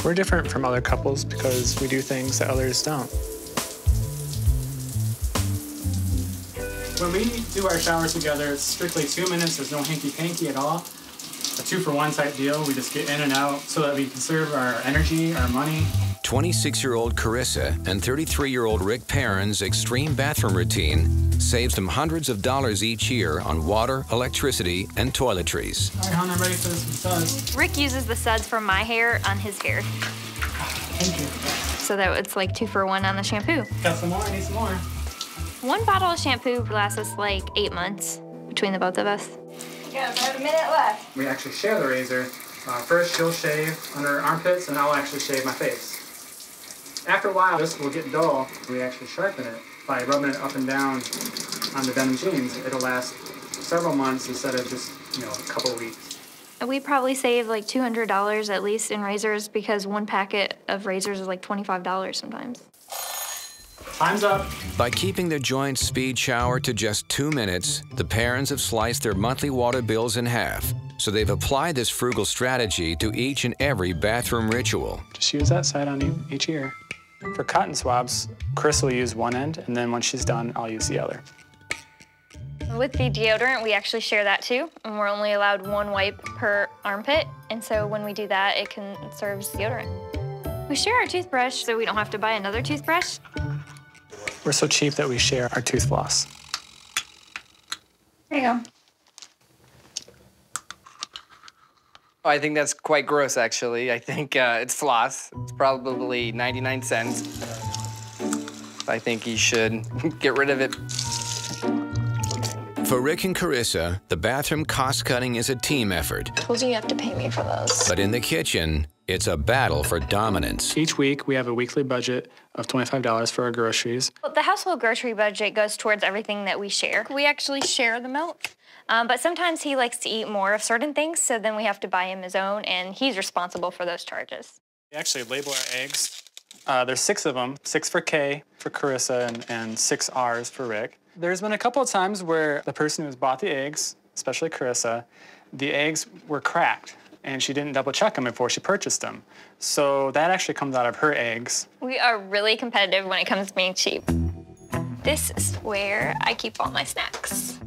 We're different from other couples because we do things that others don't. When we do our showers together, it's strictly 2 minutes. There's no hanky-panky at all. A 2-for-1 type deal. We just get in and out so that we conserve our energy, our money. 26-year-old Karissa and 33-year-old Rick Perrin's extreme bathroom routine saves them hundreds of dollars each year on water, electricity, and toiletries. All right, hon, I'm ready for some suds. Rick uses the suds from my hair on his hair. Thank you. So that it's like 2-for-1 on the shampoo. Got some more? I need some more. 1 bottle of shampoo lasts us like 8 months between the both of us. We got about a minute left. We actually share the razor. First, she'll shave under her armpits, and I'll actually shave my face. After a while, this will get dull. We actually sharpen it by rubbing it up and down on the denim jeans. It'll last several months instead of just, a couple of weeks. We probably save like $200 at least in razors because 1 packet of razors is like $25 sometimes. Time's up. By keeping their joint speed shower to just 2 minutes, the parents have sliced their monthly water bills in half. So they've applied this frugal strategy to each and every bathroom ritual. Just use that side on each ear. For cotton swabs, Chris will use one end, and then when she's done, I'll use the other. With the deodorant, we actually share that too, and we're only allowed 1 wipe per armpit, and so when we do that, it can serve as deodorant. We share our toothbrush, so we don't have to buy another toothbrush. We're so cheap that we share our tooth floss. There you go. I think that's quite gross, actually. I think it's floss. It's probably 99 cents. I think you should get rid of it. For Rick and Karissa, the bathroom cost-cutting is a team effort. Told you have to pay me for those. But in the kitchen, it's a battle for dominance. Each week, we have a weekly budget of $25 for our groceries. Well, the household grocery budget goes towards everything that we share. We actually share the milk. But sometimes he likes to eat more of certain things, so then we have to buy him his own, and he's responsible for those charges. We actually label our eggs. There's 6 of them, 6 for K for Karissa and 6 R's for Rick. There's been a couple of times where the person who's bought the eggs, especially Karissa, the eggs were cracked, and she didn't double check them before she purchased them. So that actually comes out of her eggs. We are really competitive when it comes to being cheap. This is where I keep all my snacks.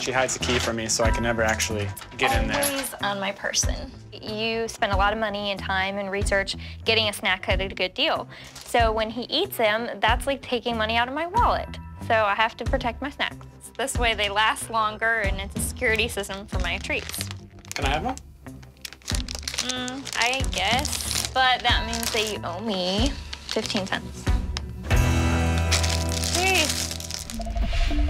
She hides the key from me, so I can never actually get in there. Always on my person. You spend a lot of money and time and research getting a snack at a good deal. So when he eats them, that's like taking money out of my wallet. So I have to protect my snacks. This way they last longer, and it's a security system for my treats. Can I have one? I guess, but that means that you owe me 15 cents. Jeez.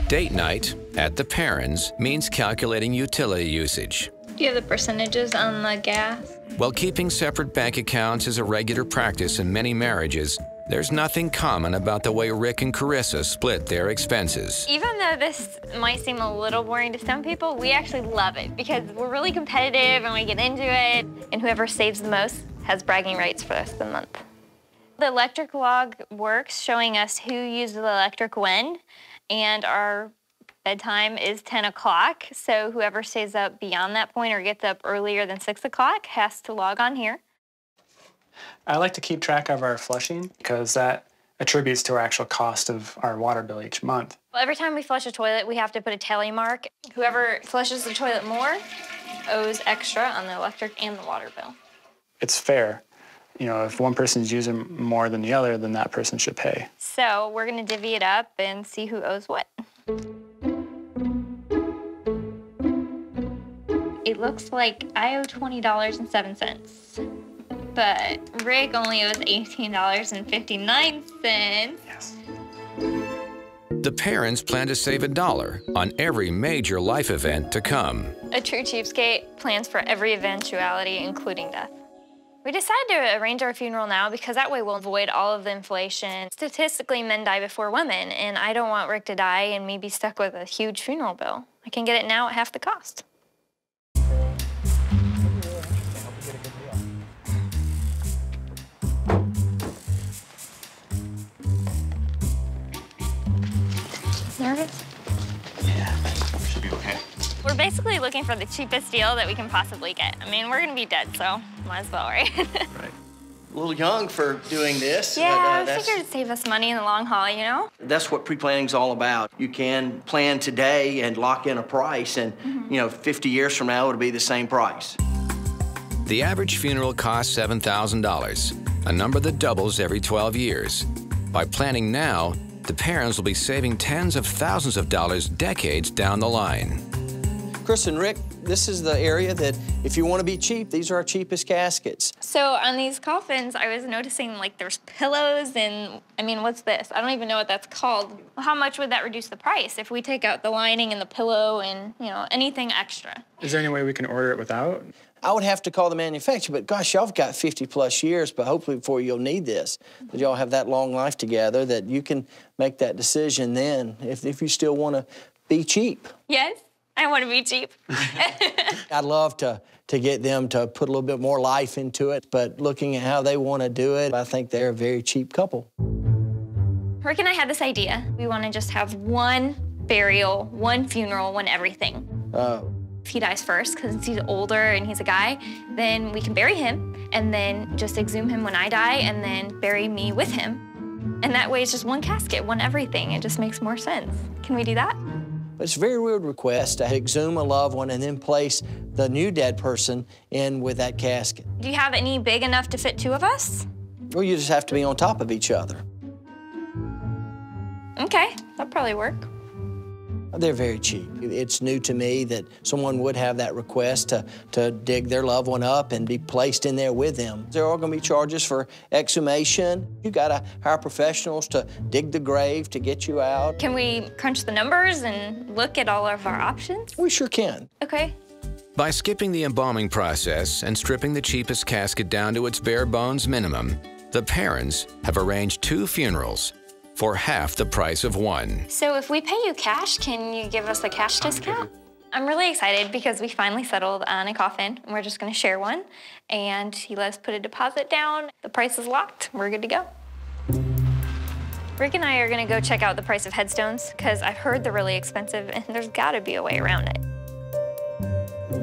Date night at the Perrins means calculating utility usage. Do you have the percentages on the gas? While keeping separate bank accounts is a regular practice in many marriages, there's nothing common about the way Rick and Karissa split their expenses. Even though this might seem a little boring to some people, we actually love it because we're really competitive and we get into it, and whoever saves the most has bragging rights for the rest of the month. The electric log works, showing us who used the electric when, and our bedtime is 10 o'clock, so whoever stays up beyond that point or gets up earlier than 6 o'clock has to log on here. I like to keep track of our flushing because that attributes to our actual cost of our water bill each month. Well, every time we flush a toilet, we have to put a tally mark. Whoever flushes the toilet more owes extra on the electric and the water bill. It's fair. If one person's using more than the other, then that person should pay. So we're gonna divvy it up and see who owes what. It looks like I owe $20.07. But Rick only owes $18.59. Yes. The parents plan to save $1 on every major life event to come. A true cheapskate plans for every eventuality, including death. We decided to arrange our funeral now because that way we'll avoid all of the inflation. Statistically, men die before women, and I don't want Rick to die and me be stuck with a huge funeral bill. I can get it now at half the cost. Nervous? Yeah, should be okay. We're basically looking for the cheapest deal that we can possibly get. I mean, we're gonna be dead, so might as well, right? Right. a little young for doing this. Yeah, I figured it'd save us money in the long haul, you know? That's what pre-planning's all about. You can plan today and lock in a price, and you know, 50 years from now, it'll be the same price. The average funeral costs $7,000, a number that doubles every 12 years. By planning now, the parents will be saving tens of thousands of dollars decades down the line. Chris and Rick, this is the area that if you want to be cheap, these are our cheapest caskets. So on these coffins, I was noticing like there's pillows and, I mean, what's this? I don't even know what that's called. How much would that reduce the price if we take out the lining and the pillow and, you know, anything extra? Is there any way we can order it without? I would have to call the manufacturer, but gosh, y'all have got 50+ years, but hopefully before you'll need this, that y'all have that long life together, that you can make that decision then if you still want to be cheap. Yes, I want to be cheap. I'd love to get them to put a little bit more life into it, but looking at how they want to do it, I think they're a very cheap couple. Rick and I had this idea. We want to just have one burial, one funeral, one everything. If he dies first, because he's older and he's a guy, then we can bury him and then just exhume him when I die and then bury me with him. And that way it's just one casket, one everything. It just makes more sense. Can we do that? It's a very weird request to exhume a loved one and then place the new dead person in with that casket. Do you have any big enough to fit 2 of us? Or you just have to be on top of each other. Okay, that'll probably work. They're very cheap. It's new to me that someone would have that request to dig their loved one up and be placed in there with them. There are going to be charges for exhumation. You got to hire professionals to dig the grave to get you out. Can we crunch the numbers and look at all of our options? We sure can. Okay. By skipping the embalming process and stripping the cheapest casket down to its bare bones minimum, the parents have arranged 2 funerals for half the price of one. So if we pay you cash, can you give us a cash discount? I'm really excited because we finally settled on a coffin, and we're just gonna share one. And he let us put a deposit down. The price is locked. We're good to go. Rick and I are gonna go check out the price of headstones because I've heard they're really expensive and there's gotta be a way around it.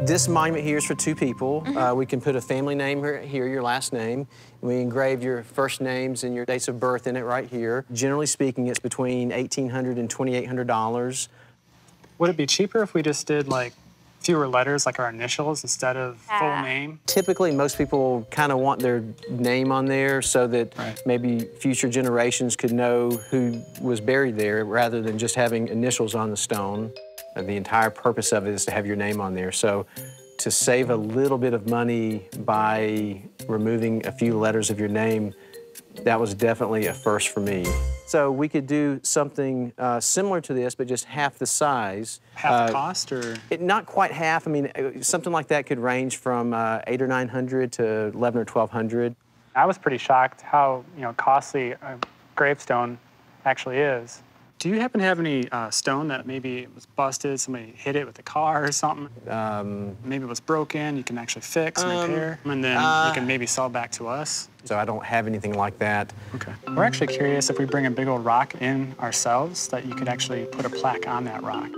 This monument here is for 2 people. We can put a family name here, your last name. We engrave your first names and your dates of birth in it right here. Generally speaking, it's between $1,800 and $2,800. Would it be cheaper if we just did like fewer letters, like our initials, instead of full name? Typically, most people kind of want their name on there so that maybe future generations could know who was buried there rather than just having initials on the stone. The entire purpose of it is to have your name on there. So to save a little bit of money by removing a few letters of your name, that was definitely a first for me. So we could do something similar to this, but just half the size. Half the cost, or? Not quite half. I mean, something like that could range from $800 or $900 to $1,100 or $1,200. I was pretty shocked how costly a gravestone actually is. Do you happen to have any stone that maybe was busted, somebody hit it with a car or something? Maybe it was broken, you can actually fix and repair, and then you can maybe sell back to us? So I don't have anything like that. Okay. We're actually curious if we bring a big old rock in ourselves, that you could actually put a plaque on that rock.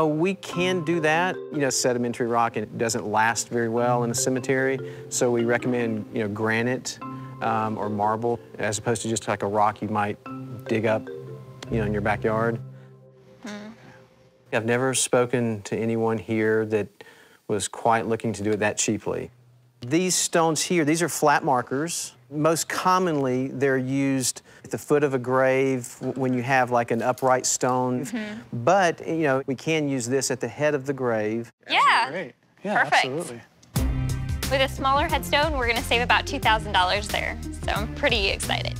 We can do that. Sedimentary rock, and it doesn't last very well in a cemetery, so we recommend, granite or marble, as opposed to just like a rock you might dig up in your backyard. I've never spoken to anyone here that was quite looking to do it that cheaply. These stones here, these are flat markers. Most commonly, they're used at the foot of a grave when you have like an upright stone. But, we can use this at the head of the grave. Yeah, great. Yeah, perfect. Absolutely. With a smaller headstone, we're gonna save about $2,000 there. So I'm pretty excited.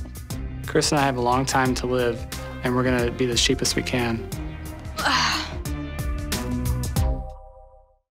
Chris and I have a long time to live, and we're gonna be the cheapest we can.